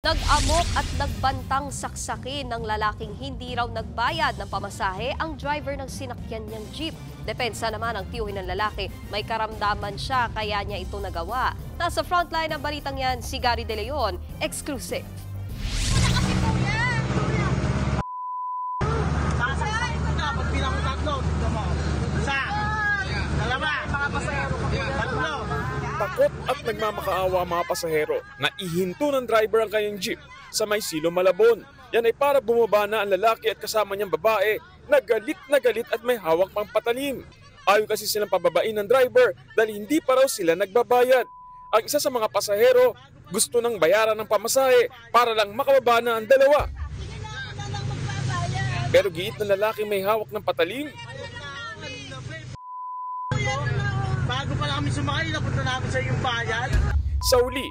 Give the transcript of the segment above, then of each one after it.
Nag-amok at nagbantang saksakin ng lalaking hindi raw nagbayad ng pamasahe ang driver ng sinakyan niyang jeep. Depensa naman ang tiyuhin ng lalaki, may karamdaman siya kaya niya ito nagawa. Nasa frontline ng balitang yan si Gary De Leon, exclusive. Takot at nagmamakaawa mga pasahero na ihinto ng driver ang kanyang jeep sa may Silo, Malabon. Yan ay para bumaba na ang lalaki at kasama niyang babae na galit at may hawak pang patalim. Ayaw kasi silang pababain ng driver dahil hindi pa raw sila nagbabayad. Ang isa sa mga pasahero gusto nang bayaran ng pamasahe para lang makababa na ang dalawa. Pero giit ng lalaki may hawak ng patalim. Bago pa lang kami sumakay, napunta namin sa iyong bayan. Sa uli,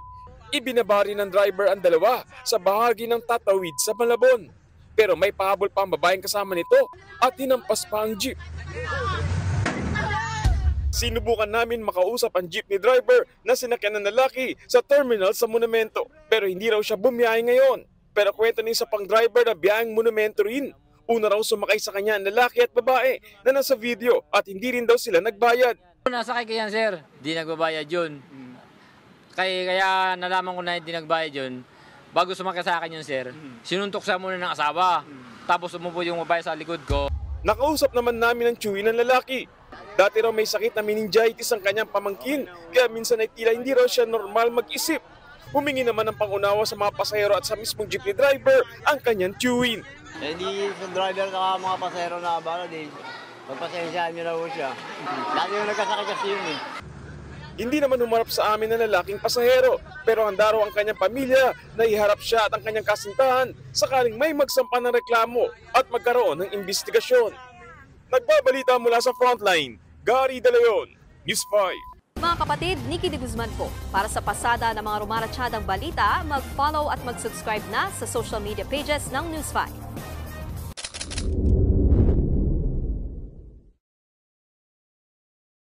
ibinabari ng driver ang dalawa sa bahagi ng tatawid sa Malabon. Pero may pahabol pa ang babaeng kasama nito at hinampas pa ang jeep. Sinubukan namin makausap ang jeepney driver na sinakyan ng lalaki sa terminal sa Monumento. Pero hindi raw siya bumiyahe ngayon. Pero kwento ni isa pang driver na biyaheng Monumento rin. Una raw sumakay sa kanya ang lalaki at babae na nasa video at hindi rin daw sila nagbayad. Nasakay ko yan, sir. Di nagbabayad yun. Kaya nalaman ko na hindi nagbayad yun. Bago sumakay sa akin yun, sir, sinuntok siya muna ng asawa. Tapos umupo yung babae sa likod ko. Nakausap naman namin ang tiyuhin ng lalaki. Dati raw may sakit na meningitis ang kanyang pamangkin. Kaya minsan ay tila hindi raw siya normal mag-isip. Humingi naman ng pangunawa sa mga pasahero at sa mismong jeepney driver ang kanyang tiyuhin. Hindi sa driver at mga pasahero na abala din. Pagpasensyaan nyo na po siya. Dati yung nagkasakit kasi yun eh. Hindi naman humarap sa amin ng lalaking pasahero, pero handa raw ang kanyang pamilya na iharap siya at ang kanyang kasintahan sakaling may magsampa ng reklamo at magkaroon ng investigasyon. Nagbabalita mula sa frontline, Gary De Leon, News 5. Mga kapatid, Nikki de Guzman po. Para sa pasada ng mga rumaratsyadang balita, mag-follow at mag-subscribe na sa social media pages ng News 5.